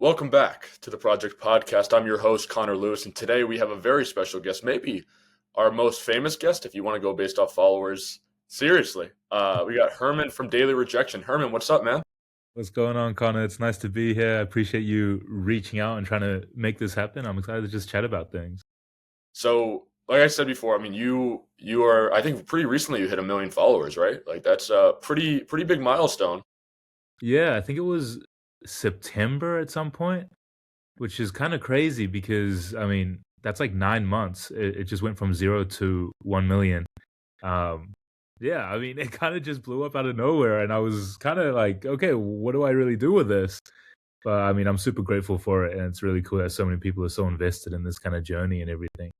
Welcome back to the Project Podcast. I'm your host, Connor Lewis, and today we have a very special guest, maybe our most famous guest, if you want to go based off followers. Seriously, we got Herman from Daily Rejection. Herman, what's up, man? What's going on, Connor? It's nice to be here. I appreciate you reaching out and trying to make this happen. I'm excited to just chat about things. So, like I said before, I mean, you are, I think, pretty recently you hit 1 million followers, right? Like that's a pretty big milestone. Yeah, I think it was September at some point, which is kind of crazy because, I mean, that's like 9 months. It just went from 0 to 1 million. Um, yeah, I mean, it kind of just blew up out of nowhere. And I was kind of like, okay, what do I really do with this? But I mean, I'm super grateful for it. And it's really cool that so many people are so invested in this kind of journey and everything.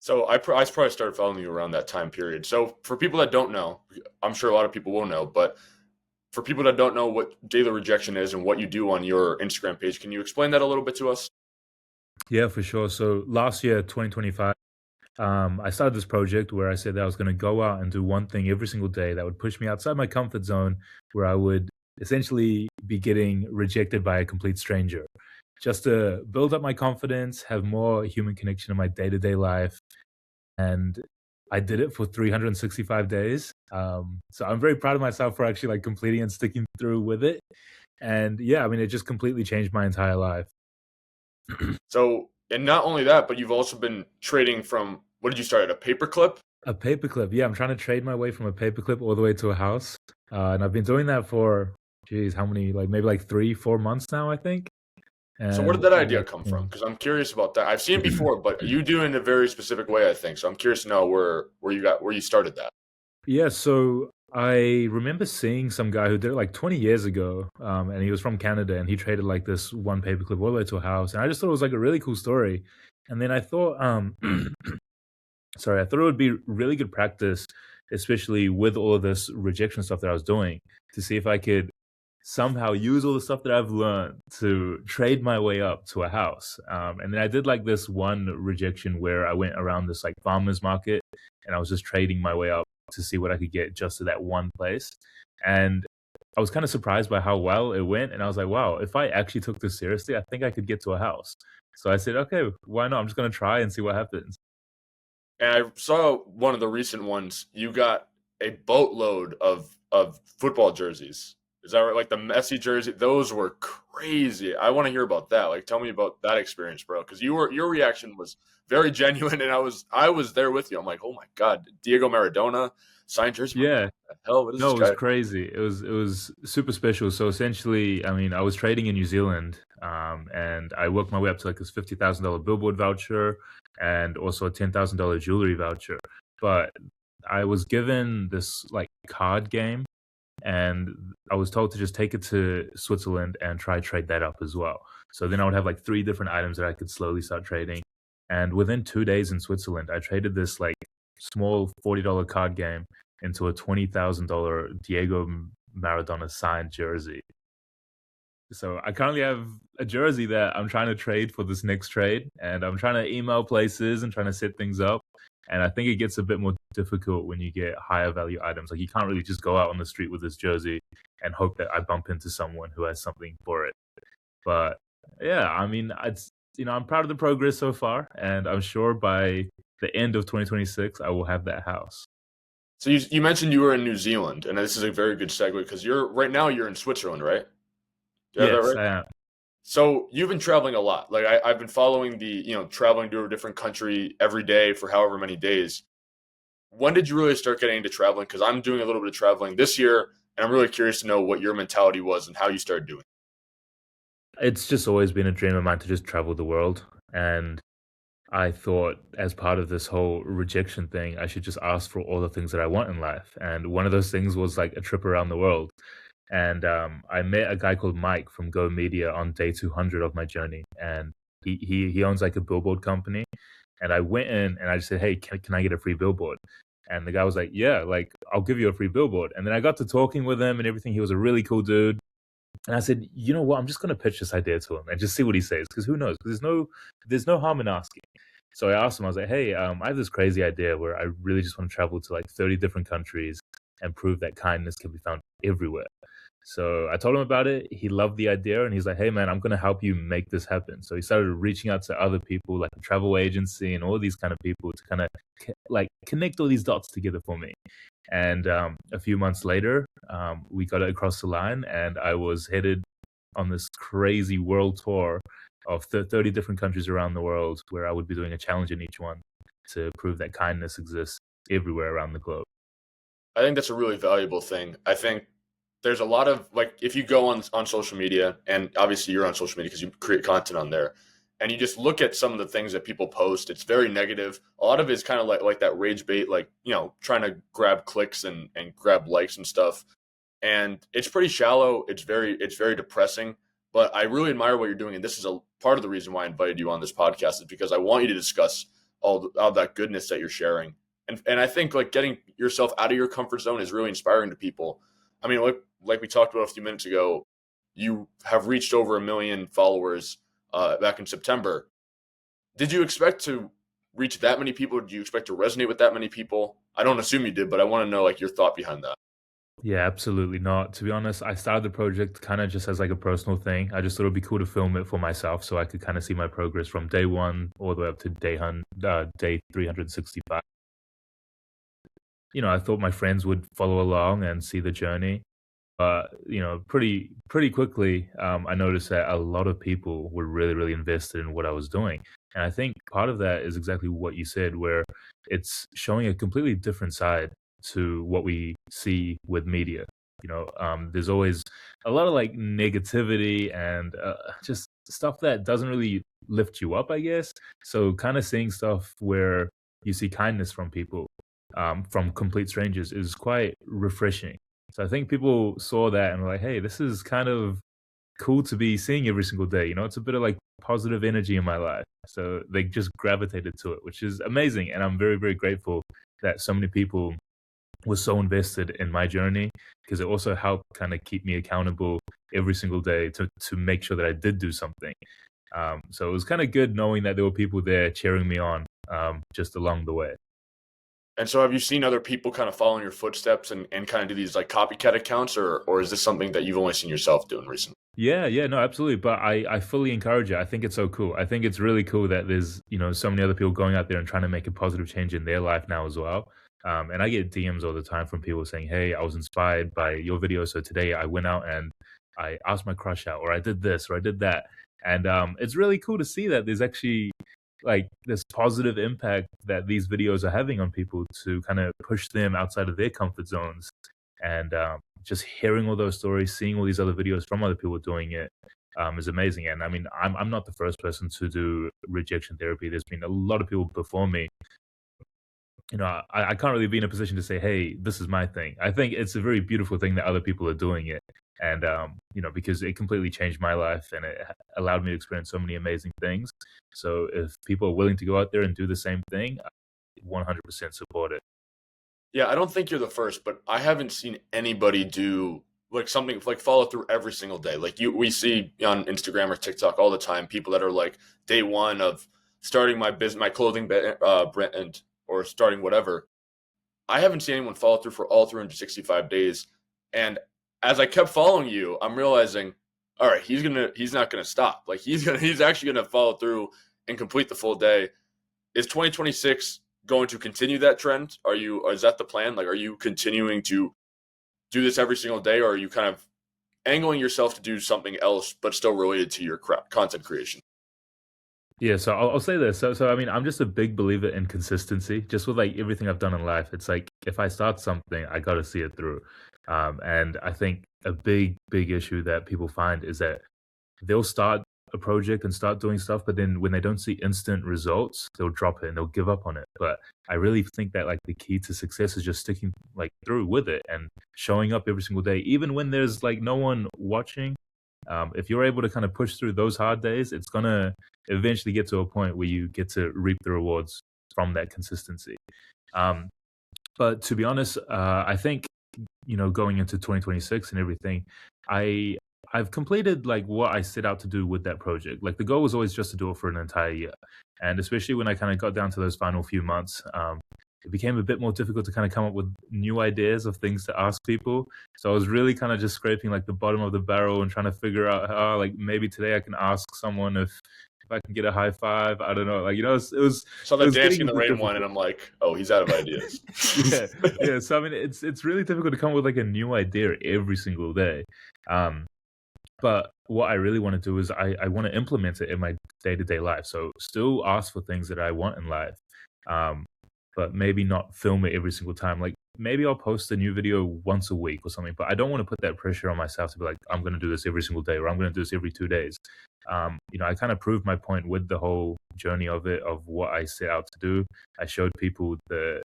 So I probably started following you around that time period. So for people that don't know, I'm sure a lot of people will know, but for people that don't know what Daily Rejection is and what you do on your Instagram page, can you explain that a little bit to us? Yeah, for sure. So last year, 2025, I started this project where I said that I was going to go out and do one thing every single day that would push me outside my comfort zone, where I would essentially be getting rejected by a complete stranger, just to build up my confidence, have more human connection in my day to day life. And I did it for 365 days. So I'm very proud of myself for actually like completing and sticking through with it. And yeah, I mean, it just completely changed my entire life. So, and not only that, but you've also been trading from what did you start at a paperclip? A paperclip. Yeah, I'm trying to trade my way from a paperclip all the way to a house. And I've been doing that for, geez, how many, like maybe like 3, 4 months now, I think. So, where did And that yeah, idea come from? Because I'm curious about that. I've seen it before, but you do it in a very specific way, I think. So, I'm curious to know where you started that. yeah. So I remember seeing some guy who did it like 20 years ago. And he was from Canada and he traded like this one paperclip all the way to a house. And I just thought it was like a really cool story. And then I thought, sorry, I thought it would be really good practice, especially with all of this rejection stuff that I was doing, to see if I could somehow use all the stuff that I've learned to trade my way up to a house. And then I did like this one rejection where I went around this like farmer's market and I was just trading my way up to see what I could get just to that one place. And I was kind of surprised by how well it went. And I was like, wow, if I actually took this seriously, I think I could get to a house. So I said, okay, why not? I'm just going to try and see what happens. And I saw one of the recent ones. You got a boatload of football jerseys. Is that right? Like the Messi jersey, those were crazy. I want to hear about that. Like, tell me about that experience, bro. Because your reaction was very genuine, and I was there with you. I'm like, oh my god, Diego Maradona signed jersey. I'm like, Yeah. what the hell? What is No, this it was guy? crazy. It was super special. So essentially, I mean, I was trading in New Zealand, and I worked my way up to like this $50,000 billboard voucher and also a $10,000 jewelry voucher. But I was given this like card game, and I was told to just take it to Switzerland and try trade that up as well. So then I would have like three different items that I could slowly start trading. And within 2 days in Switzerland, I traded this like small $40 card game into a $20,000 Diego Maradona signed jersey. So I currently have a jersey that I'm trying to trade for this next trade, and I'm trying to email places and trying to set things up. And I think it gets a bit more difficult when you get higher value items. Like you can't really just go out on the street with this jersey and hope that I bump into someone who has something for it. But yeah, I mean, I'm proud of the progress so far, and I'm sure by the end of 2026, I will have that house. So you mentioned you were in New Zealand, and this is a very good segue because you're right now you're in Switzerland, right? Do you have that Yes, right? I am. So you've been traveling a lot. Like I've been following traveling to a different country every day for however many days. When did you really start getting into traveling? Because I'm doing a little bit of traveling this year, and I'm really curious to know what your mentality was and how you started doing it. It's just always been a dream of mine to just travel the world. And I thought, as part of this whole rejection thing, I should just ask for all the things that I want in life. And one of those things was like a trip around the world. And I met a guy called Mike from Go Media on day 200 of my journey. And he owns like a billboard company. And I went in and I just said, hey, can I get a free billboard? And the guy was like, yeah, like I'll give you a free billboard. And then I got to talking with him and everything. He was a really cool dude. And I said, you know what? I'm just going to pitch this idea to him and just see what he says. Because who knows? Because there's no harm in asking. So I asked him, I was like, hey, I have this crazy idea where I really just want to travel to like 30 different countries and prove that kindness can be found everywhere. So I told him about it. He loved the idea and he's like, hey, man, I'm going to help you make this happen. So he started reaching out to other people like a travel agency and all these kind of people to kind of like connect all these dots together for me. And a few months later, we got it across the line and I was headed on this crazy world tour of 30 different countries around the world where I would be doing a challenge in each one to prove that kindness exists everywhere around the globe. I think that's a really valuable thing. I think there's a lot of like if you go on social media, and obviously you're on social media because you create content on there, and you just look at some of the things that people post, it's very negative. A lot of it is kind of like that rage bait, like trying to grab clicks and grab likes and stuff. And it's pretty shallow. It's very depressing. But I really admire what you're doing, and this is a part of the reason why I invited you on this podcast is because I want you to discuss all that goodness that you're sharing. And I think like getting yourself out of your comfort zone is really inspiring to people. I mean, like we talked about a few minutes ago, you have reached over 1 million followers back in September. Did you expect to reach that many people? Did you expect to resonate with that many people? I don't assume you did, but I want to know like your thought behind that. Yeah, absolutely not. To be honest, I started the project kind of just as like a personal thing. I just thought it'd be cool to film it for myself so I could kind of see my progress from day one all the way up to day 365. I thought my friends would follow along and see the journey. But, pretty quickly, I noticed that a lot of people were really, really invested in what I was doing. And I think part of that is exactly what you said, where it's showing a completely different side to what we see with media. There's always a lot of like negativity and just stuff that doesn't really lift you up, I guess. So kind of seeing stuff where you see kindness from people, from complete strangers is quite refreshing. So I think people saw that and were like, hey, this is kind of cool to be seeing every single day. It's a bit of like positive energy in my life. So they just gravitated to it, which is amazing. And I'm very, very grateful that so many people were so invested in my journey because it also helped kind of keep me accountable every single day to make sure that I did do something. So it was kind of good knowing that there were people there cheering me on just along the way. And so have you seen other people kind of follow in your footsteps and kind of do these like copycat accounts, or is this something that you've only seen yourself doing recently? Yeah, yeah, no, absolutely. But I fully encourage it. I think it's so cool. I think it's really cool that there's, so many other people going out there and trying to make a positive change in their life now as well. And I get DMs all the time from people saying, hey, I was inspired by your video. So today I went out and I asked my crush out, or I did this, or I did that. And it's really cool to see that there's actually like this positive impact that these videos are having on people to kind of push them outside of their comfort zones. And just hearing all those stories, seeing all these other videos from other people doing it is amazing. And I mean, I'm not the first person to do rejection therapy. There's been a lot of people before me. I can't really be in a position to say, hey, this is my thing. I think it's a very beautiful thing that other people are doing it. And, because it completely changed my life and it allowed me to experience so many amazing things. So if people are willing to go out there and do the same thing, I 100% support it. Yeah, I don't think you're the first, but I haven't seen anybody do like something like follow through every single day. Like we see on Instagram or TikTok all the time people that are like day one of starting my business, my clothing brand, or starting whatever. I haven't seen anyone follow through for all 365 days. And as I kept following you, I'm realizing, all right, he's not gonna stop. Like he's actually gonna follow through and complete the full day. Is 2026 going to continue that trend? Is that the plan? Like, are you continuing to do this every single day, or are you kind of angling yourself to do something else, but still related to your content creation? Yeah, so I'll say this. So I mean, I'm just a big believer in consistency. Just with like everything I've done in life, it's like if I start something, I got to see it through. And I think a big issue that people find is that they'll start a project and start doing stuff, but then when they don't see instant results, they'll drop it and they'll give up on it. But I really think that like the key to success is just sticking like through with it and showing up every single day, even when there's like no one watching. If you're able to kind of push through those hard days, it's gonna eventually get to a point where you get to reap the rewards from that consistency. Um, but to be honest, I think going into 2026 and everything, I I've completed like what I set out to do with that project. Like the goal was always just to do it for an entire year, and especially when I kind of got down to those final few months, it became a bit more difficult to kind of come up with new ideas of things to ask people. So I was really kind of just scraping like the bottom of the barrel and trying to figure out how, like, maybe today I can ask someone if I can get a high five. I don't know, like, So it the was Dancing getting in a the bit Rain one, and difficult. I'm like, oh, he's out of ideas. Yeah, yeah. So I mean, it's really difficult to come up with like a new idea every single day. Um, but what I really want to do is I want to implement it in my day-to-day life. So still ask for things that I want in life. Um, but maybe not film it every single time. Like maybe I'll post a new video once a week or something, but I don't want to put that pressure on myself to be like, I'm gonna do this every single day or I'm gonna do this every 2 days. I kind of proved my point with the whole journey of it, of what I set out to do. I showed people the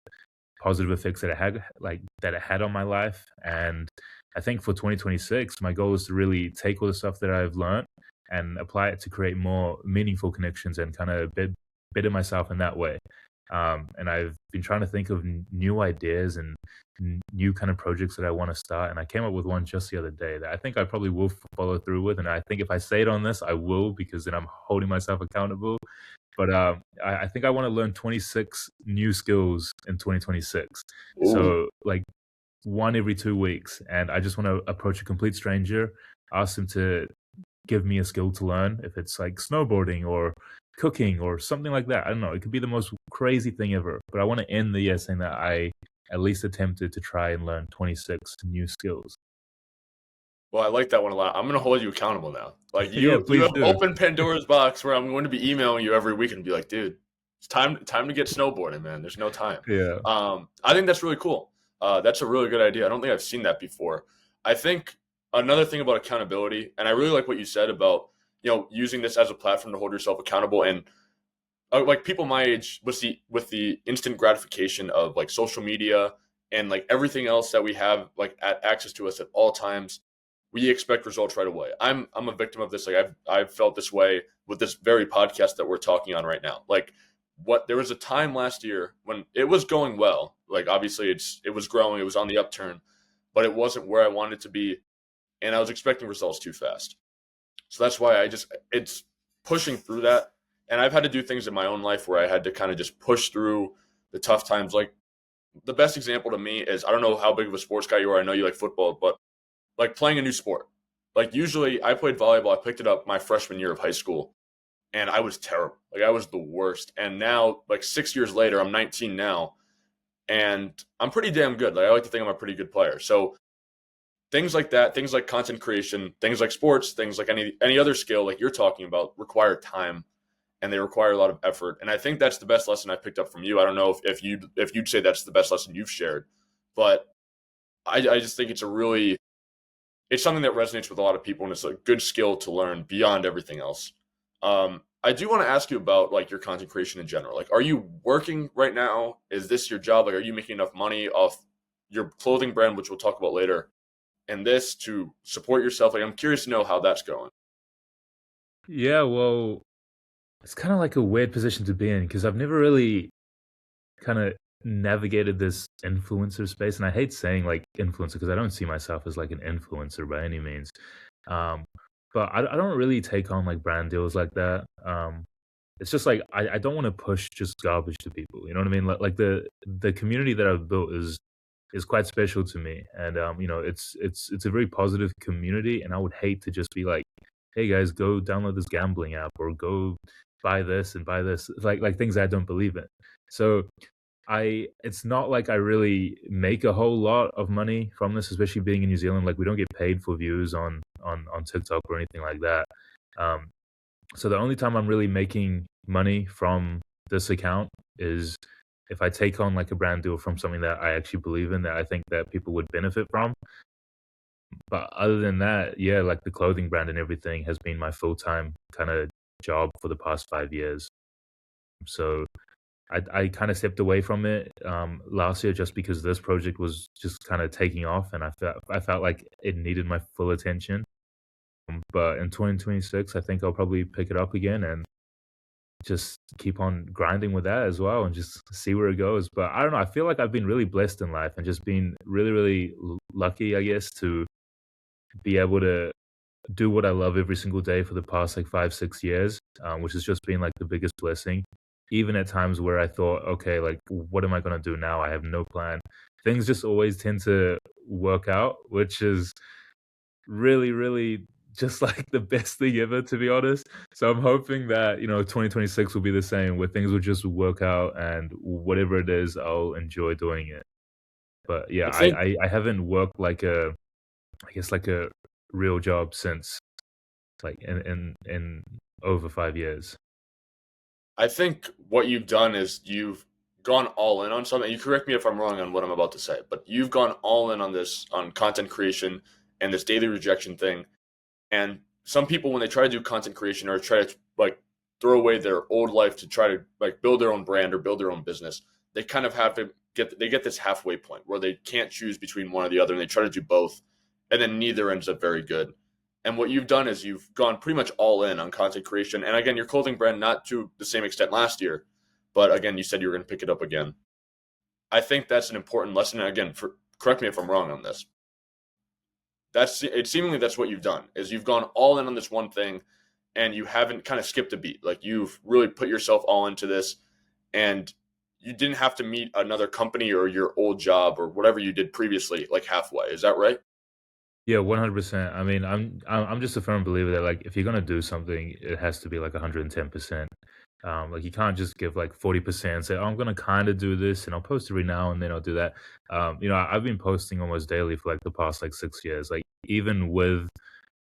positive effects that it had on my life. And I think for 2026, my goal is to really take all the stuff that I've learned and apply it to create more meaningful connections and kind of better myself in that way. And I've been trying to think of new ideas and new kind of projects that I want to start. And I came up with one just the other day that I think I probably will follow through with. And I think if I say it on this, I will, because then I'm holding myself accountable. But I think I want to learn 26 new skills in 2026. Ooh. So like one every 2 weeks, and I just want to approach a complete stranger, ask them to give me a skill to learn. If it's like snowboarding or cooking or something like that, I don't know. It could be the most crazy thing ever. But I want to end the year saying that I at least attempted to try and learn 26 new skills. Well, I like that one a lot. I'm gonna hold you accountable now. Like Yeah, you please have do. opened Pandora's box where I'm going to be emailing you every week and be like, dude, it's time to get snowboarding, man. There's no time. Yeah. I think that's really cool. That's a really good idea. I don't think I've seen that before. I think another thing about accountability, and I really like what you said about using this as a platform to hold yourself accountable, and like people my age with the instant gratification of like social media and like everything else that we have like at access to us at all times, we expect results right away. I'm a victim of this. Like I've felt this way with this very podcast that we're talking on right now. Like what there was a time last year when it was going well. Like obviously it was growing, it was on the upturn, but it wasn't where I wanted to be, and I was expecting results too fast. So that's why it's pushing through that. And I've had to do things in my own life where I had to kind of just push through the tough times. Like the best example to me is, I don't know how big of a sports guy you are. I know you like football, but like playing a new sport. Like usually I played volleyball. I picked it up my freshman year of high school, and I was terrible. Like I was the worst. And now, like 6 years later, I'm 19 now, and I'm pretty damn good. Like I like to think I'm a pretty good player. So things like that, things like content creation, things like sports, things like any other skill like you're talking about require time, and they require a lot of effort. And I think that's the best lesson I picked up from you. I don't know if you'd say that's the best lesson you've shared, but I just think it's something that resonates with a lot of people, and it's a good skill to learn beyond everything else. I do want to ask you about like your content creation in general. Like, are you working right now? Is this your job? Like, are you making enough money off your clothing brand, which we'll talk about later, and this to support yourself? Like, I'm curious to know how that's going. Yeah, well, it's kind of like a weird position to be in because I've never really kind of navigated this influencer space. And I hate saying like influencer because I don't see myself as like an influencer by any means. Um, but I don't really take on like brand deals like that. It's just like I don't want to push just garbage to people. You know what I mean? Like the community that I've built is quite special to me, and it's a very positive community. And I would hate to just be like, hey guys, go download this gambling app or go buy this and buy this, like things I don't believe in. So it's not like I really make a whole lot of money from this, especially being in New Zealand. Like we don't get paid for views on TikTok or anything like that. Um, so the only time I'm really making money from this account is if I take on like a brand deal from something that I actually believe in, that I think that people would benefit from. But other than that, yeah, like the clothing brand and everything has been my full-time kind of job for the past 5 years. So I kind of stepped away from it last year just because this project was just kind of taking off, and I felt like it needed my full attention. But in 2026, I think I'll probably pick it up again and just keep on grinding with that as well and just see where it goes. But I don't know. I feel like I've been really blessed in life and just been really, really lucky, I guess, to be able to do what I love every single day for the past like 5, 6 years, which has just been like the biggest blessing. even at times where I thought, okay, like, what am I going to do now? I have no plan. Things just always tend to work out, which is really, really just like the best thing ever, to be honest. So I'm hoping that, 2026 will be the same, where things will just work out and whatever it is, I'll enjoy doing it. But yeah, I I, think I, I haven't worked like I guess like a real job since like in over 5 years. I think what you've done is you've gone all in on something. You correct me if I'm wrong on what I'm about to say, but you've gone all in on this on content creation and this daily rejection thing. And some people, when they try to do content creation or try to like throw away their old life to try to like build their own brand or build their own business, they kind of have to get this halfway point where they can't choose between one or the other, and they try to do both, and then neither ends up very good. And what you've done is you've gone pretty much all in on content creation. And again, your clothing brand, not to the same extent last year, but again, you said you were going to pick it up again. I think that's an important lesson. And again, correct me if I'm wrong on this. That's it. Seemingly, that's what you've done is you've gone all in on this one thing, and you haven't kind of skipped a beat. Like you've really put yourself all into this, and you didn't have to meet another company or your old job or whatever you did previously like halfway. Is that right? Yeah, 100%. I mean, I'm just a firm believer that like if you're gonna do something, it has to be like 110%. Like you can't just give like 40% and say, "Oh, I'm gonna kind of do this and I'll post every now and then I'll do that." I've been posting almost daily for like the past like 6 years. Like even with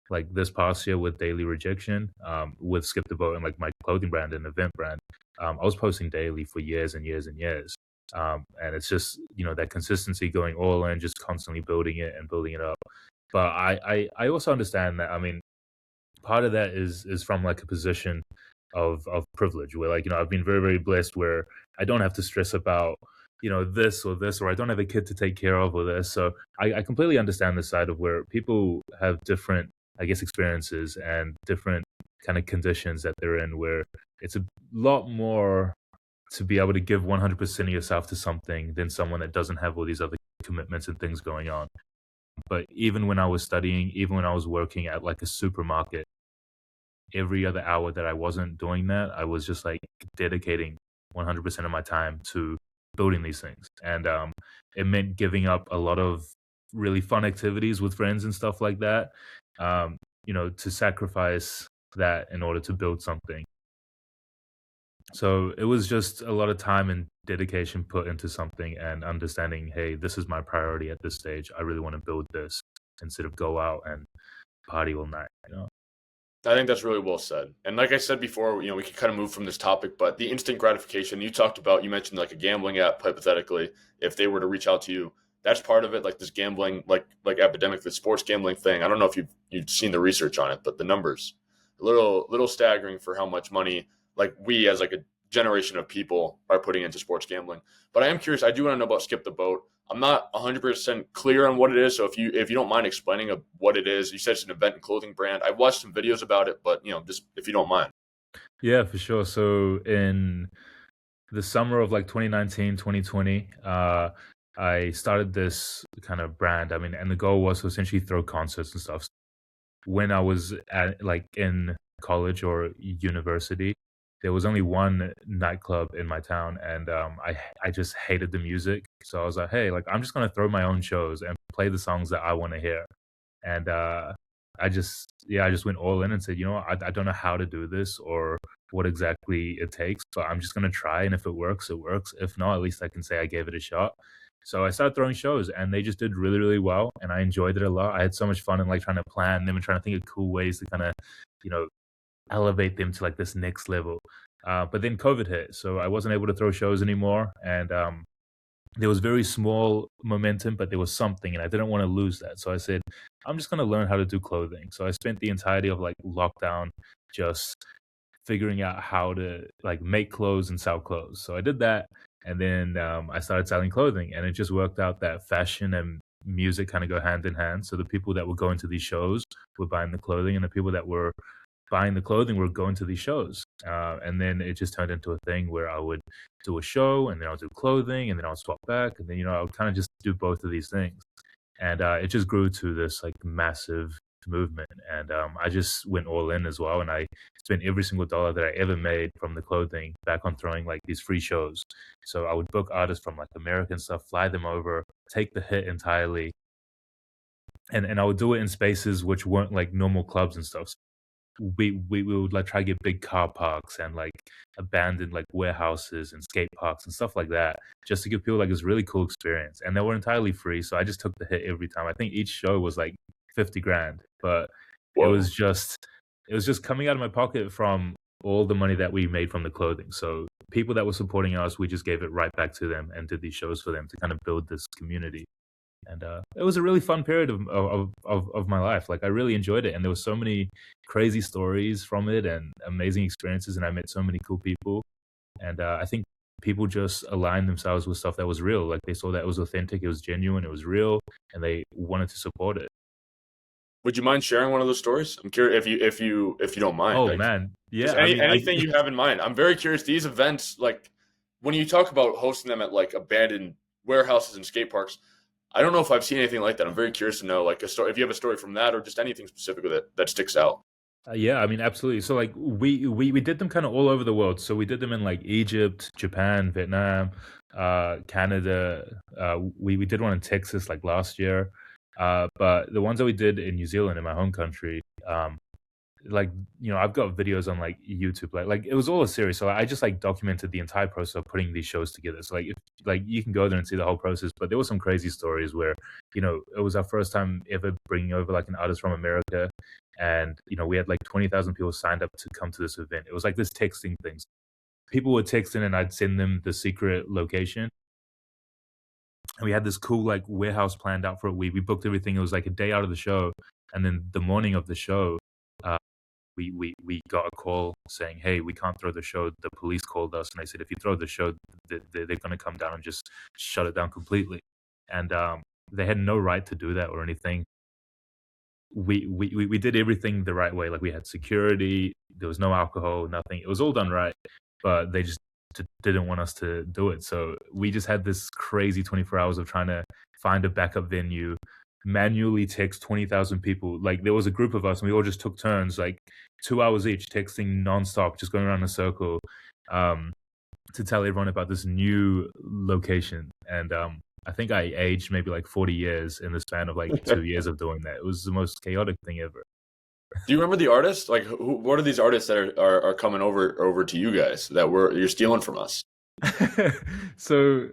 like this past year with Daily Rejection, with Skip the Boat and like my clothing brand and event brand, I was posting daily for years and years and years. And it's just that consistency going all in, just constantly building it and building it up. But I also understand that. I mean, part of that is from like a position of privilege where like I've been very very blessed where I don't have to stress about this or this, or I don't have a kid to take care of or this. So I completely understand the side of where people have different, I guess, experiences and different kind of conditions that they're in where it's a lot more to be able to give 100% of yourself to something than someone that doesn't have all these other commitments and things going on. But even when I was studying, even when I was working at like a supermarket, every other hour that I wasn't doing that, I was just like dedicating 100% of my time to building these things. And it meant giving up a lot of really fun activities with friends and stuff like that, to sacrifice that in order to build something. So it was just a lot of time and dedication put into something and understanding, hey, this is my priority at this stage. I really want to build this instead of go out and party all night. I think that's really well said. And like I said before, we could kind of move from this topic, but the instant gratification you talked about, you mentioned like a gambling app, hypothetically, if they were to reach out to you, that's part of it. Like this gambling, like epidemic, the sports gambling thing. I don't know if you've seen the research on it, but the numbers, a little staggering for how much money like we as like a generation of people are putting into sports gambling. But I am curious. I do want to know about Skip the Boat. I'm not 100% clear on what it is. So if you don't mind explaining what it is, you said it's an event and clothing brand. I watched some videos about it, but just if you don't mind. Yeah, for sure. So in the summer of like 2019, 2020, I started this kind of brand. I mean, and the goal was to essentially throw concerts and stuff. When I was at like in college or university, there was only one nightclub in my town, and I just hated the music. So I was like, hey, like I'm just gonna throw my own shows and play the songs that I want to hear. And I just went all in and said, I don't know how to do this or what exactly it takes, but I'm just gonna try, and if it works, it works. If not, at least I can say I gave it a shot. So I started throwing shows, and they just did really, really well, and I enjoyed it a lot. I had so much fun and like trying to plan them and trying to think of cool ways to kind of, you know, elevate them to like this next level. But then COVID hit, so I wasn't able to throw shows anymore, and there was very small momentum, but there was something, and I didn't want to lose that. So I said, I'm just going to learn how to do clothing. So I spent the entirety of like lockdown just figuring out how to like make clothes and sell clothes. So I did that, and then I started selling clothing, and it just worked out that fashion and music kind of go hand in hand. So the people that were going to these shows were buying the clothing, and the people that were buying the clothing were going to these shows. And then it just turned into a thing where I would do a show, and then I'll do clothing, and then I'll swap back, and then I would kind of just do both of these things, and it just grew to this like massive movement, and I just went all in as well, and I spent every single dollar that I ever made from the clothing back on throwing like these free shows. So I would book artists from like American stuff, fly them over, take the hit entirely, and I would do it in spaces which weren't like normal clubs and stuff. We would like try to get big car parks and like abandoned like warehouses and skate parks and stuff like that, just to give people like this really cool experience. And they were entirely free, so I just took the hit every time. I think each show was like 50 grand, but it Whoa. was just it was just coming out of my pocket from all the money that we made from the clothing. So people that were supporting us, we just gave it right back to them and did these shows for them to kind of build this community. And it was a really fun period of my life. Like I really enjoyed it, and there were so many crazy stories from it and amazing experiences, and I met so many cool people. And I think people just aligned themselves with stuff that was real. Like they saw that it was authentic, it was genuine, it was real, and they wanted to support it. Would you mind sharing one of those stories? I'm curious if you don't mind. Oh Like man, just yeah. I mean, I anything you have in mind. I'm very curious. These events, like when you talk about hosting them at like abandoned warehouses and skate parks, I don't know if I've seen anything like that. I'm very curious to know like a story if you have a story from that or just anything specific that sticks out. Yeah, I mean, absolutely. So like we did them kind of all over the world. So we did them in like Egypt, Japan, Vietnam, Canada. We did one in Texas like last year. But the ones that we did in New Zealand, in my home country, like I've got videos on like YouTube, like it was all a series. So I just like documented the entire process of putting these shows together. So like if like you can go there and see the whole process, but there were some crazy stories where it was our first time ever bringing over like an artist from America, and we had like 20,000 people signed up to come to this event. It was like this texting thing. People would text in and I'd send them the secret location, and we had this cool like warehouse planned out for a week. We booked everything. It was like a day out of the show, and then the morning of the show, we got a call saying, "Hey, we can't throw the show." The police called us and they said, "If you throw the show, they're going to come down and just shut it down completely." And they had no right to do that or anything. We did everything the right way. Like we had security, there was no alcohol, nothing. It was all done right, but they just didn't want us to do it. So we just had this crazy 24 hours of trying to find a backup venue, manually text 20,000 people. Like there was a group of us and we all just took turns, like 2 hours each, texting nonstop, just going around in a circle, um, to tell everyone about this new location. And I think I aged maybe like 40 years in the span of like 2 years of doing that. It was the most chaotic thing ever. Do you remember the artists? Like, what are these artists that are coming over to you guys that you're stealing from us? So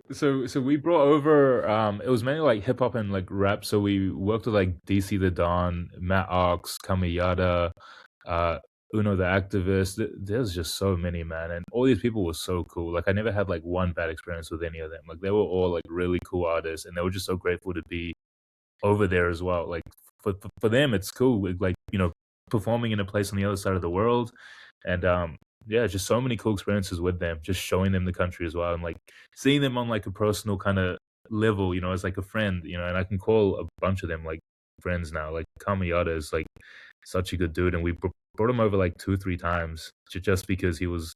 we brought over it was mainly like hip hop and like rap. So we worked with like DC the Don, Matt Ox, Kamiyada, uh Uno the Activist. There's just so many, man, and all these people were so cool. Like I never had like one bad experience with any of them. Like they were all like really cool artists, and they were just so grateful to be over there as well. Like for them, it's cool. With, like performing in a place on the other side of the world, and yeah, just so many cool experiences with them. Just showing them the country as well, and like seeing them on like a personal kind of level, as like a friend, and I can call a bunch of them like friends now. Like Kamiyata is like such a good dude, and we brought him over like 2 3 times just because he was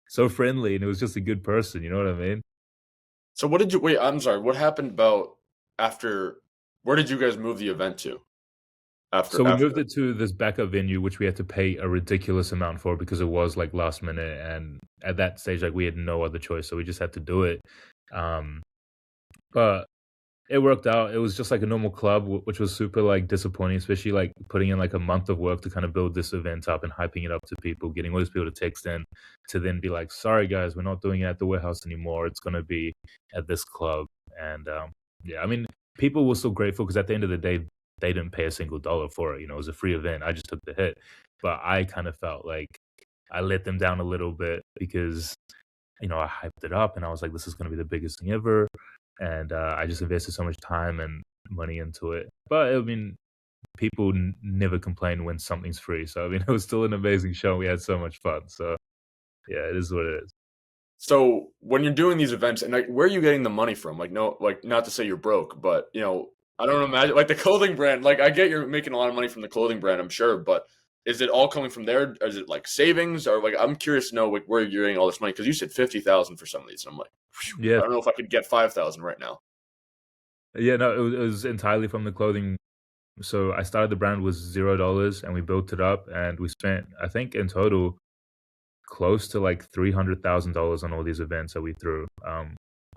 so friendly and he was just a good person. You know what I mean? So what did you wait? I'm sorry. What happened about after? Where did you guys move the event to So after we moved after? it to this backup venue, which we had to pay a ridiculous amount for because it was like last minute, and at that stage, like we had no other choice, so we just had to do it. Um, but it worked out. It was just like a normal club, which was super like disappointing, especially like putting in like a month of work to kind of build this event up and hyping it up to people, getting all these people to text in, to then be like, "Sorry guys, we're not doing it at the warehouse anymore. It's gonna be at this club." And yeah, I mean, people were still grateful because at the end of the day, they didn't pay a single dollar for it. It was a free event. I just took the hit, but I kind of felt like I let them down a little bit because I hyped it up and I was like, this is going to be the biggest thing ever. And I just invested so much time and money into it. But I mean, people never complain when something's free. So I mean, it was still an amazing show. We had so much fun. So yeah, it is what it is. So when you're doing these events, and like, where are you getting the money from? Like, no, like not to say you're broke, but I don't imagine like the clothing brand. Like, I get you're making a lot of money from the clothing brand, I'm sure, but is it all coming from there? Or is it like savings, or like I'm curious to know like where you're getting all this money because you said 50,000 for some of these, and I'm like, phew, I Yeah, don't know if I could get 5,000 right now. yeah. No, it was entirely from the clothing. So I started the brand with $0 and we built it up and we spent, I think in total, close to like $300,000 on all these events that we threw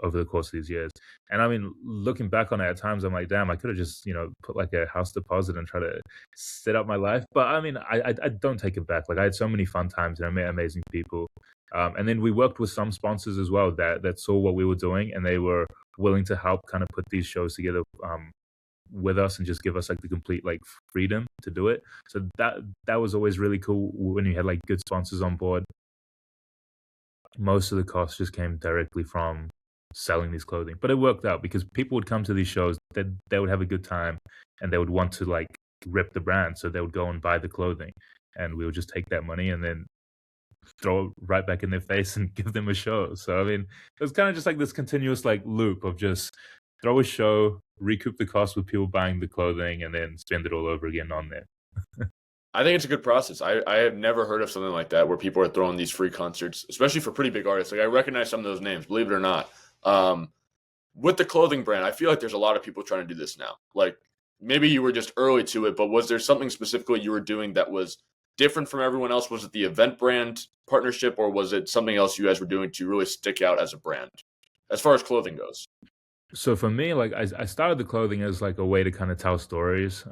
over the course of these years. And I mean, looking back on it at times, I'm like, damn, I could have just, put like a house deposit and try to set up my life. But I mean, I don't take it back. Like I had so many fun times and I met amazing people. And then we worked with some sponsors as well that saw what we were doing and they were willing to help kind of put these shows together with us and just give us like the complete like freedom to do it. So that was always really cool when you had like good sponsors on board. Most of the costs just came directly from selling these clothing. But it worked out because people would come to these shows that they would have a good time and they would want to like rip the brand. So they would go and buy the clothing and we would just take that money and then throw it right back in their face and give them a show. So I mean, it was kind of just like this continuous like loop of just throw a show, recoup the cost with people buying the clothing, and then spend it all over again on there. I think it's a good process. I have never heard of something like that where people are throwing these free concerts, especially for pretty big artists. Like I recognize some of those names, believe it or not. Um, with the clothing brand, I feel like there's a lot of people trying to do this now. Like maybe you were just early to it, but was there something specifically you were doing that was different from everyone else? Was it the event brand partnership, or was it something else you guys were doing to really stick out as a brand, as far as clothing goes? So for me, like I started the clothing as like a way to kind of tell stories.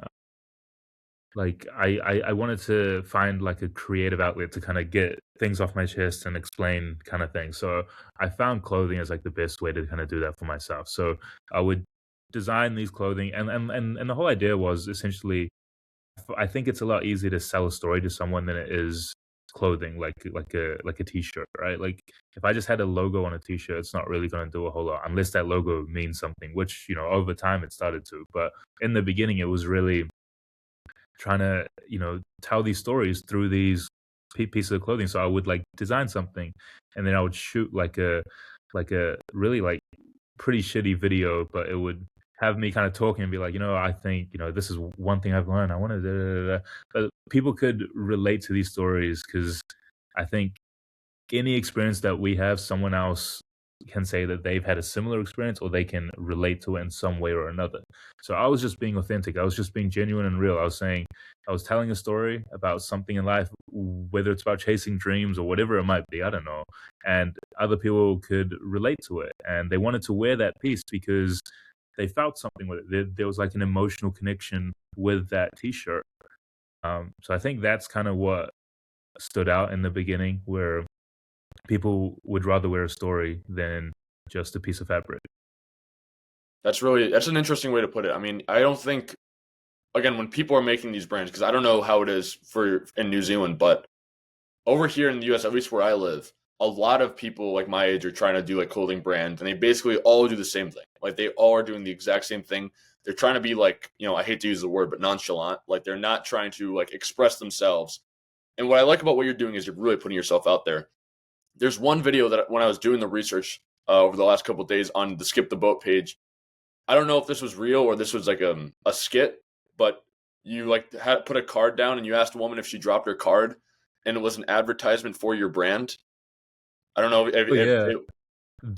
Like I wanted to find like a creative outlet to kind of get things off my chest and explain kind of things. So I found clothing as like the best way to kind of do that for myself. So I would design these clothing and the whole idea was essentially I think it's a lot easier to sell a story to someone than it is clothing like a t-shirt, right? Like if I just had a logo on a t-shirt, it's not really going to do a whole lot unless that logo means something, which, over time it started to. But in the beginning it was really trying to, tell these stories through these pieces of clothing. So I would like design something and then I would shoot like a really like pretty shitty video, but it would have me kind of talking and be like, I think, this is one thing I've learned. I want to, but people could relate to these stories because I think any experience that we have, someone else can say that they've had a similar experience or they can relate to it in some way or another. So I was just being authentic. I was just being genuine and real. I was telling a story about something in life, whether it's about chasing dreams or whatever it might be, I don't know. And other people could relate to it and they wanted to wear that piece because they felt something with it. There was like an emotional connection with that t-shirt. So I think that's kind of what stood out in the beginning where people would rather wear a story than just a piece of fabric. That's an interesting way to put it. I mean, I don't think again when people are making these brands because I don't know how it is for in New Zealand, but over here in the US, at least where I live, a lot of people like my age are trying to do like clothing brands and they basically all do the same thing. Like they all are doing the exact same thing. They're trying to be like, I hate to use the word, but nonchalant. Like they're not trying to like express themselves. And what I like about what you're doing is you're really putting yourself out there. There's one video that when I was doing the research over the last couple of days on the Skip the Boat page, I don't know if this was real or this was like a skit, but you like had put a card down and you asked a woman if she dropped her card, and it was an advertisement for your brand. I don't know Oh yeah.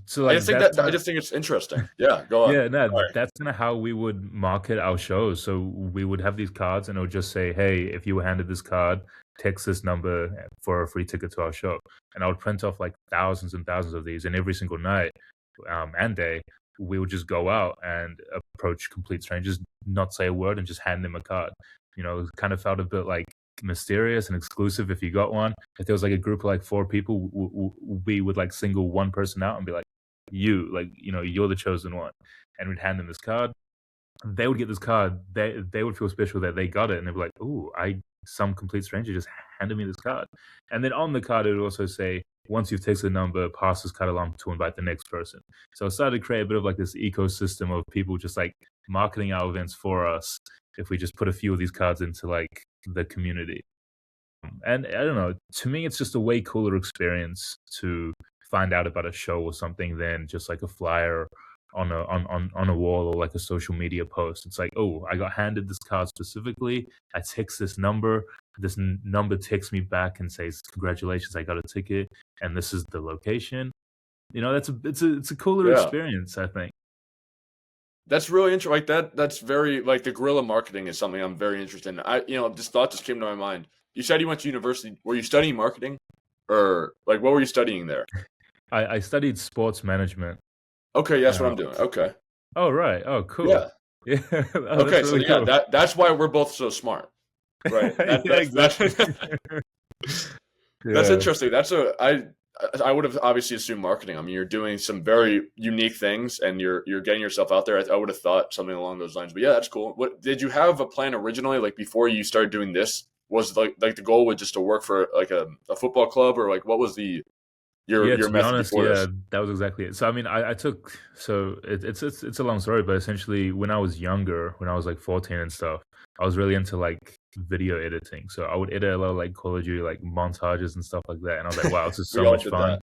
So like that's I just think it's interesting. Yeah, go on. yeah, no, Sorry. that's kind of how we would market our shows. So we would have these cards, and it would just say, "Hey, if you were handed this card, text this number for a free ticket to our show." And I would print off like thousands and thousands of these, and every single night and day, we would just go out and approach complete strangers, not say a word, and just hand them a card. It kind of felt a bit like mysterious and exclusive if you got one. If there was like a group of like four people, we would like single one person out and be like, you're the chosen one. And we'd hand them this card. They would get this card. They would feel special that they got it, and they'd be like, "Ooh, some complete stranger just handed me this card." And then on the card, it would also say, "Once you've texted the number, pass this card along to invite the next person." So I started to create a bit of like this ecosystem of people just like marketing our events for us. If we just put a few of these cards into like the community. And I don't know, to me, it's just a way cooler experience to find out about a show or something than just like a flyer on a wall or like a social media post. It's like, oh, I got handed this card specifically. I text this number. This number texts me back and says, "Congratulations, I got a ticket, and this is the location." That's it's a cooler Yeah. experience, I think. That's really interesting. Like that. That's very like the guerrilla marketing is something I'm very interested in. This thought just came to my mind. You said you went to university. Were you studying marketing, or like what were you studying there? I studied sports management. Okay, that's what Uh, I'm doing. Okay, oh right. Oh cool. yeah. Yeah. Oh, that's Okay, so really yeah, cool. that's why we're both so smart, right? Yeah, exactly. That's Yeah. interesting. I would have obviously assumed marketing. I mean, you're doing some very unique things, and you're getting yourself out there. I would have thought something along those lines. But yeah, that's cool. What did you have a plan originally? Like before you started doing this, was like the goal was just to work for like a football club, or like what was the Yeah, your to be method honest, before yeah, this? that was exactly it. So I mean, I took so it's a long story, but essentially when I was younger, when I was like 14 and stuff, I was really into like video editing. So I would edit a lot of like Call of Duty like montages and stuff like that. And I was like, wow, this is We so all much did fun. that.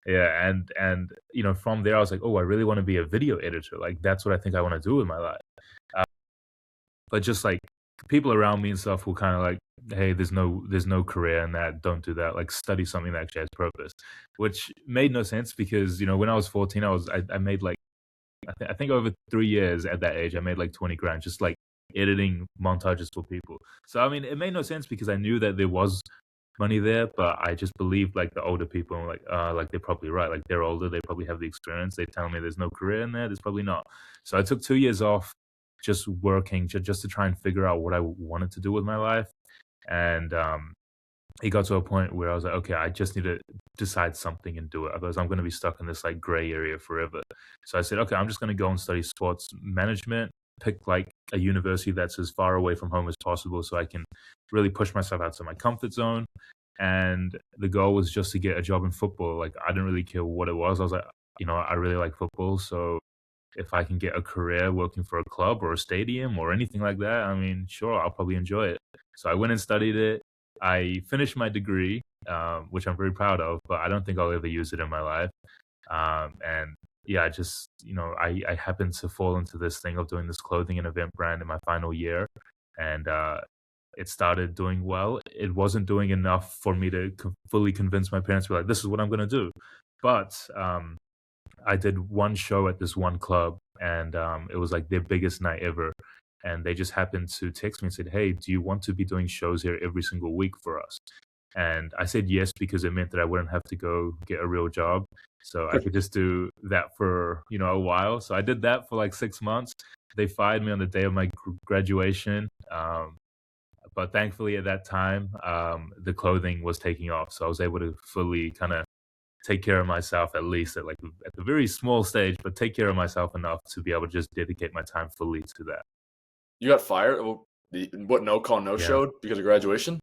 Yeah, and from there I was like, oh, I really want to be a video editor. Like that's what I think I want to do with my life. But just like people around me and stuff will kind of like, hey, there's no career in that. Don't do that. Like study something that actually has purpose, which made no sense because when I was 14, I made like I think over 3 years at that age, I made like 20 grand just like editing montages for people. So I mean, it made no sense because I knew that there was money there, but I just believed like the older people, like they're probably right. Like they're older, they probably have the experience. They tell me there's no career in there. There's probably not. So I took 2 years off, just working, just to try and figure out what I wanted to do with my life. And it got to a point where I was like, okay, I just need to decide something and do it. Otherwise, I'm going to be stuck in this like gray area forever. So I said, okay, I'm just going to go and study sports management, pick like a university that's as far away from home as possible so I can really push myself outside my comfort zone. And the goal was just to get a job in football. Like, I didn't really care what it was. I was like, I really like football. So if I can get a career working for a club or a stadium or anything like that, I mean, sure, I'll probably enjoy it. So I went and studied it. I finished my degree, which I'm very proud of, but I don't think I'll ever use it in my life. And yeah, I just, I happened to fall into this thing of doing this clothing and event brand in my final year. And it started doing well. It wasn't doing enough for me to fully convince my parents, to be like, this is what I'm going to do. But I did one show at this one club, and it was like their biggest night ever. And they just happened to text me and said, "Hey, do you want to be doing shows here every single week for us?" And I said yes because it meant that I wouldn't have to go get a real job, so I could just do that for a while. So I did that for like 6 months. They fired me on the day of my graduation, but thankfully at that time, the clothing was taking off, so I was able to fully kind of take care of myself at least at the very small stage, but take care of myself enough to be able to just dedicate my time fully to that. You got fired? What no call no Yeah. showed because of graduation?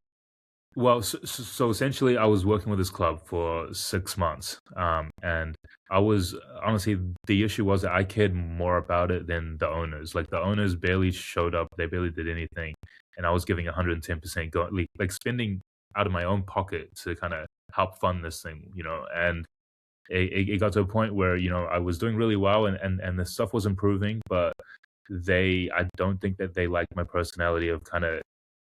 Well, so essentially, I was working with this club for 6 months, and I was honestly the issue was that I cared more about it than the owners. Like the owners barely showed up; they barely did anything, and I was giving 110%, going like spending out of my own pocket to kind of help fund this thing. And it got to a point where I was doing really well, and the stuff was improving, but I don't think that they liked my personality of kind of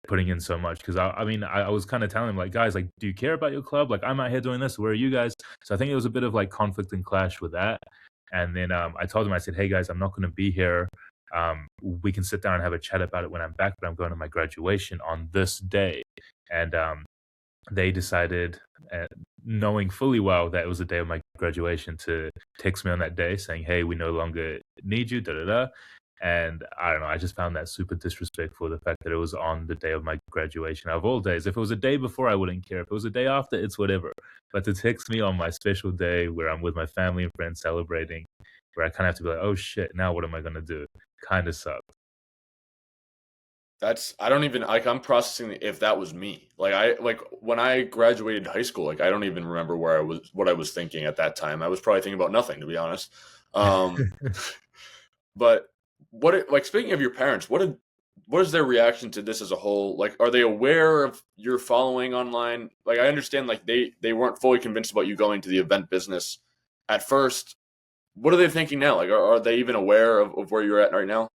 putting in so much because I mean I was kind of telling them like, guys, like, do you care about your club? Like I'm out here doing this, where are you guys? So I think it was a bit of like conflict and clash with that. And then I told them, I said, hey guys, I'm not going to be here. We can sit down and have a chat about it when I'm back, but I'm going to my graduation on this day. And they decided, uh, knowing fully well that it was the day of my graduation, to text me on that day saying, "Hey, we no longer need you." Da da da. And I don't know. I just found that super disrespectful. The fact that it was on the day of my graduation, out of all days. If it was a day before, I wouldn't care. If it was a day after, it's whatever. But to text me on my special day where I'm with my family and friends celebrating, where I kind of have to be like, "Oh shit, now what am I gonna do?" Kind of sucked. That's I don't even like I'm processing if that was me. Like when I graduated high school, like I don't even remember where I was what I was thinking at that time. I was probably thinking about nothing to be honest. Um but like speaking of your parents, what is their reaction to this as a whole? Like are they aware of your following online? Like I understand like they weren't fully convinced about you going to the event business at first. What are they thinking now? Like are they even aware of where you're at right now?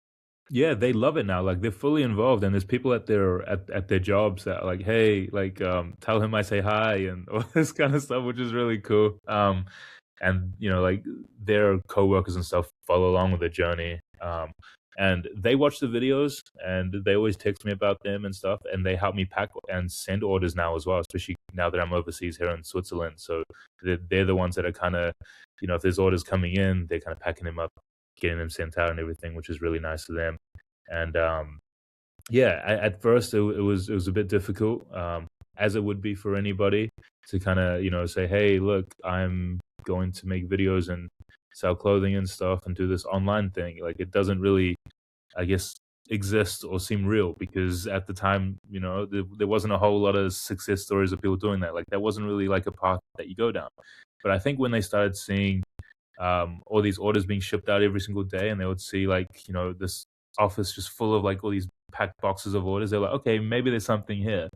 Yeah, they love it now. Like they're fully involved, and there's people at their jobs that are like, hey, like tell him I say hi and all this kind of stuff, which is really cool. and like their coworkers and stuff follow along with the journey. And they watch the videos and they always text me about them and stuff, and they help me pack and send orders now as well, especially now that I'm overseas here in Switzerland. So they're the ones that are kind of, if there's orders coming in, they're kind of packing them up, getting them sent out and everything, which is really nice of them. And yeah, at first it was a bit difficult, as it would be for anybody, to kind of say, hey, look, I'm going to make videos and sell clothing and stuff and do this online thing. Like, it doesn't really, I guess, exist or seem real, because at the time, there wasn't a whole lot of success stories of people doing that. Like, that wasn't really like a path that you go down. But I think when they started seeing all these orders being shipped out every single day, and they would see, like, this office just full of like all these packed boxes of orders, they're like, okay, maybe there's something here.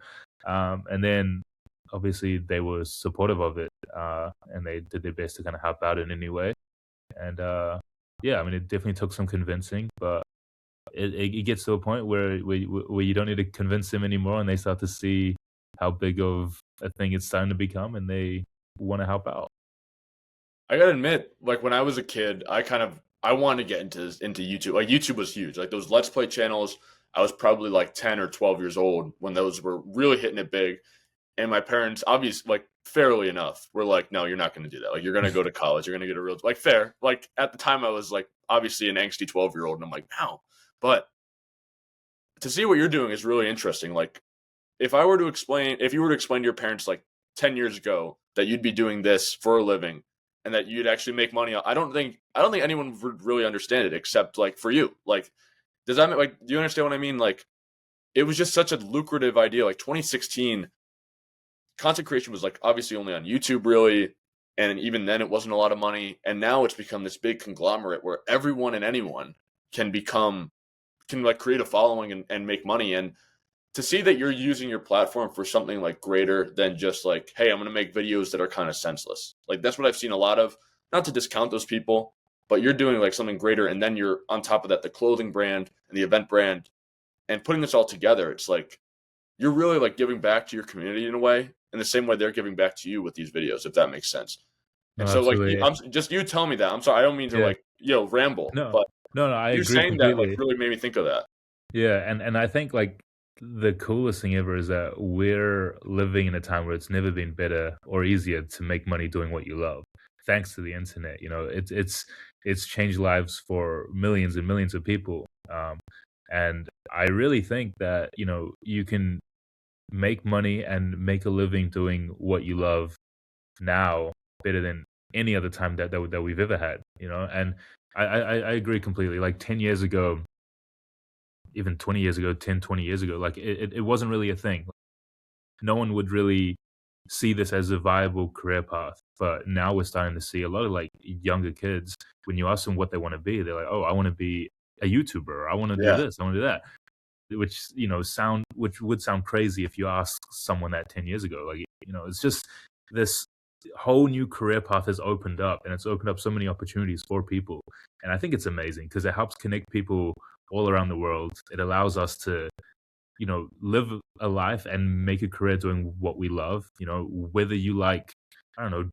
And then obviously they were supportive of it, and they did their best to kind of help out in any way. And yeah, I mean, it definitely took some convincing, but it gets to a point where you don't need to convince them anymore, and they start to see how big of a thing it's starting to become, and they want to help out. I gotta admit, like when I was a kid, I wanted to get into YouTube. Like YouTube was huge. Like those Let's Play channels, I was probably like 10 or 12 years old when those were really hitting it big. And my parents, obviously, like fairly enough, were like, "No, you're not going to do that. Like you're going to go to college. You're going to get a real like fair." Like at the time, I was like obviously an angsty 12-year-old, and I'm like, "No." But to see what you're doing is really interesting. Like if you were to explain to your parents like 10 years ago that you'd be doing this for a living and that you'd actually make money, I don't think anyone would really understand it except like for you. Like, does that like do you understand what I mean? Like, it was just such a lucrative idea. Like 2016, content creation was like obviously only on YouTube really, and even then it wasn't a lot of money. And now it's become this big conglomerate where everyone and anyone can like create a following and make money. And to see that you're using your platform for something like greater than just like, hey, I'm going to make videos that are kind of senseless. Like that's what I've seen a lot of. Not to discount those people, but you're doing like something greater, and then you're on top of that the clothing brand and the event brand, and putting this all together. It's like you're really like giving back to your community in a way, in the same way they're giving back to you with these videos, if that makes sense. No, And so like absolutely. I'm just you tell me that. I'm sorry, I don't mean to Yeah. like ramble, No, but no, I you agree saying that like completely. really made me think of that. Yeah, and I think like the coolest thing ever is that we're living in a time where it's never been better or easier to make money doing what you love. Thanks to the internet, it's changed lives for millions and millions of people. And I really think that you can make money and make a living doing what you love now better than any other time that we've ever had. And I agree completely. Like 10 years ago, even 20 years ago, 10, 20 years ago, like it wasn't really a thing. No one would really see this as a viable career path. But now we're starting to see a lot of like younger kids, when you ask them what they want to be, they're like, oh, I want to be a YouTuber, or I want to do Yeah. this, I want to do that. Which would sound crazy if you ask someone that 10 years ago. Like, it's just this whole new career path has opened up, and it's opened up so many opportunities for people. And I think it's amazing because it helps connect people all around the world. It allows us to live a life and make a career doing what we love. Whether you like, I don't know,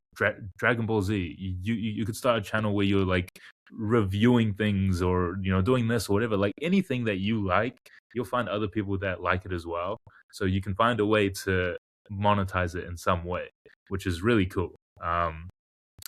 Dragon Ball Z, you could start a channel where you're like reviewing things, or doing this or whatever. Like anything that you like, you'll find other people that like it as well. So you can find a way to monetize it in some way, which is really cool. And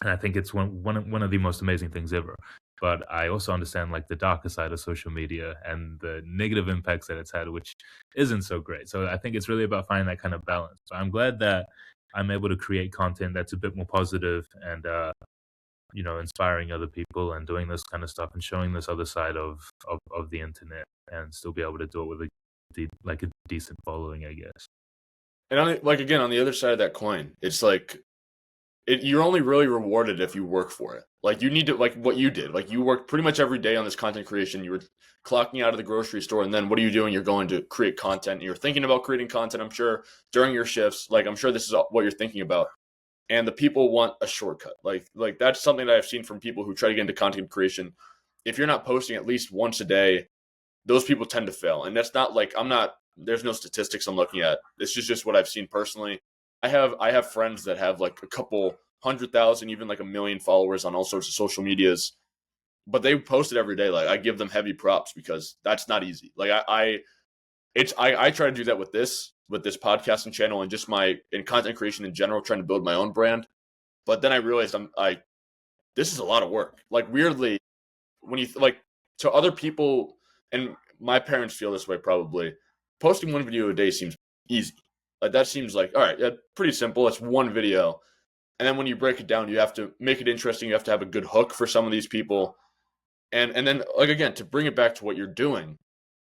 I think it's one of the most amazing things ever. But I also understand like the darker side of social media and the negative impacts that it's had, which isn't so great. So I think it's really about finding that kind of balance. So I'm glad that I'm able to create content that's a bit more positive and inspiring other people and doing this kind of stuff and showing this other side of the internet, and still be able to do it with like a decent following, I guess. And like again, on the other side of that coin, it's like you're only really rewarded if you work for it. Like you need to like what you did. Like you worked pretty much every day on this content creation. You were clocking out of the grocery store, and then what are you doing? You're going to create content. You're thinking about creating content. I'm sure during your shifts. Like I'm sure this is what you're thinking about. And the people want a shortcut. Like that's something that I've seen from people who try to get into content creation. If you're not posting at least once a day, those people tend to fail. And that's not like I'm not. There's no statistics I'm looking at. This is just what I've seen personally. I have friends that have like a couple 100,000, even like a million followers on all sorts of social medias, but they post it every day. Like I give them heavy props because that's not easy. Like I try to do that with this podcasting channel and just my in content creation in general, trying to build my own brand. But then I realized this is a lot of work. Like weirdly, when you like to other people, and my parents feel this way probably, posting one video a day seems easy. Like that seems like, all right, yeah, pretty simple. It's one video. And then when you break it down, you have to make it interesting. You have to have a good hook for some of these people. And then like again, to bring it back to what you're doing,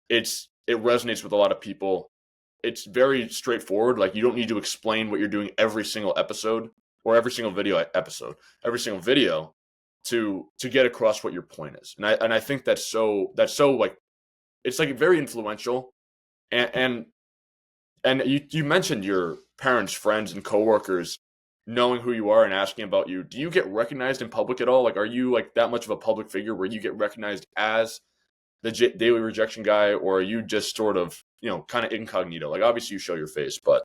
it resonates with a lot of people. It's very straightforward. Like you don't need to explain what you're doing every single episode or every single video episode, every single video to get across what your point is. And I think that's so like it's like very influential. And you mentioned your parents, friends, and coworkers knowing who you are and asking about you. Do you get recognized in public at all? Like, are you like that much of a public figure where you get recognized as the daily rejection guy, or are you just sort of, kind of incognito? Like, obviously you show your face, but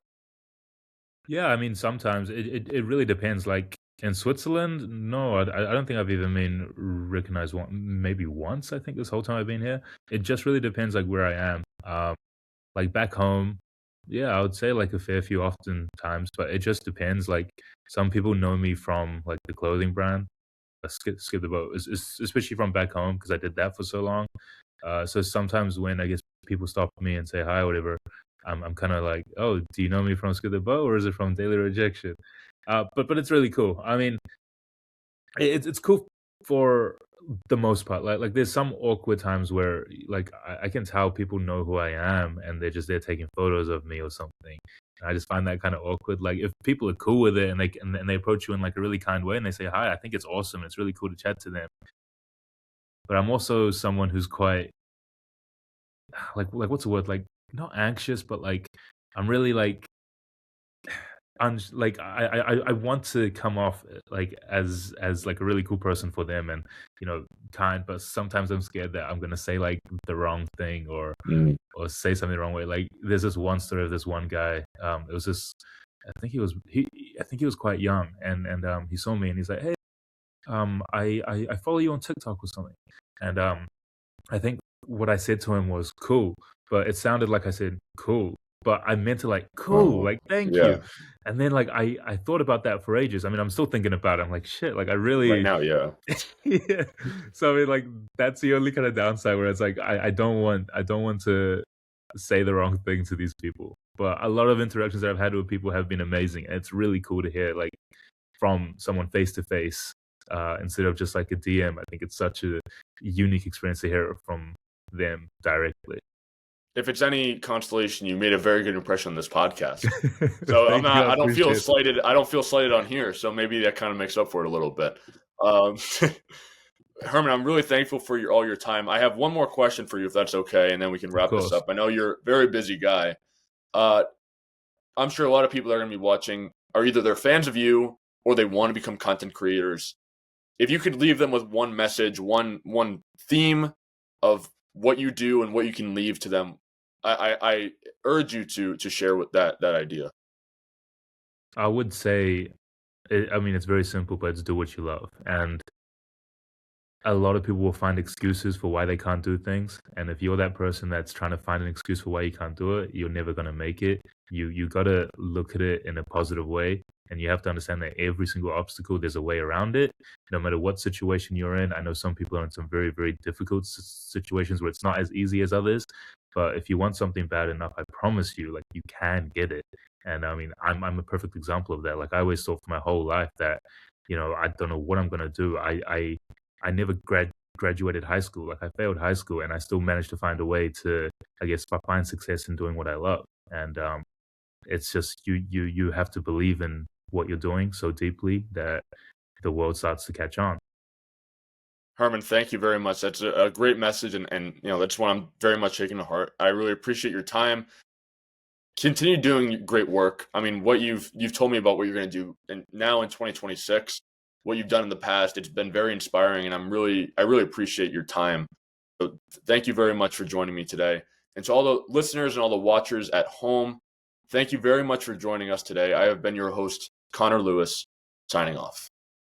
Yeah, I mean, sometimes it really depends. Like in Switzerland, no, I don't think I've even been recognized maybe once. I think this whole time I've been here, it just really depends like where I am. Like back home, yeah, I would say like a fair few often times, but it just depends. Like some people know me from like the clothing brand, skip the boat, especially from back home because I did that for so long. So sometimes when I guess people stop me and say hi or whatever, I'm kind of like, oh, do you know me from Skip the Boat or is it from Daily Rejection? But it's really cool. I mean, it's cool for the most part. Like there's some awkward times where like I can tell people know who I am and they're just there taking photos of me or something. And I just find that kind of awkward. Like if people are cool with it and they approach you in like a really kind way and they say hi, I think it's awesome. It's really cool to chat to them. But I'm also someone who's quite like what's the word? Like not anxious, but like I'm really like like I want to come off like as like a really cool person for them and kind, but sometimes I'm scared that I'm gonna say like the wrong thing or say something the wrong way. Like there's this one story of this one guy. It was this. I think he was quite young and he saw me and he's like, hey, I follow you on TikTok or something, and I think what I said to him was cool, but it sounded like I said cool, but I meant to like cool, oh like thank you. yeah, And then like I thought about that for ages. I mean, I'm still thinking about it. I'm like shit, like I right really now, yeah. yeah. So I mean like that's the only kind of downside where it's like I don't want to say the wrong thing to these people. But a lot of interactions that I've had with people have been amazing. And it's really cool to hear like from someone face to face instead of just like a DM. I think it's such a unique experience to hear it from them directly. If it's any consolation, you made a very good impression on this podcast. So Thank you. I I don't feel appreciate it. slighted. I don't feel slighted on here. So maybe that kind of makes up for it a little bit. Um, Herman, I'm really thankful for all your time. I have one more question for you, if that's okay, and then we can Of wrap this course. up. I know you're a very busy guy. Uh, I'm sure a lot of people that are going to be watching are either they're fans of you or they want to become content creators. If you could leave them with one message, one theme of what you do and what you can leave to them, I urge you to share with that idea. I would say, I mean, it's very simple, but it's do what you love. And a lot of people will find excuses for why they can't do things. And if you're that person that's trying to find an excuse for why you can't do it, you're never going to make it. You got to look at it in a positive way. And you have to understand that every single obstacle, there's a way around it. No matter what situation you're in. I know some people are in some very, very difficult situations where it's not as easy as others. But if you want something bad enough, I promise you, like you can get it. And I mean, I'm a perfect example of that. Like I always thought for my whole life that, I don't know what I'm going to do. I never graduated high school. Like I failed high school, and I still managed to find a way to, I guess, find success in doing what I love. And it's just you have to believe in what you're doing so deeply that the world starts to catch on. Herman, thank you very much. That's a great message, and that's one I'm very much taking to heart. I really appreciate your time. Continue doing great work. I mean, what you've told me about what you're going to do, and now in 2026, what you've done in the past, it's been very inspiring, and I really appreciate your time. So thank you very much for joining me today. And to all the listeners and all the watchers at home, thank you very much for joining us today. I have been your host, Connor Lewis. signing off.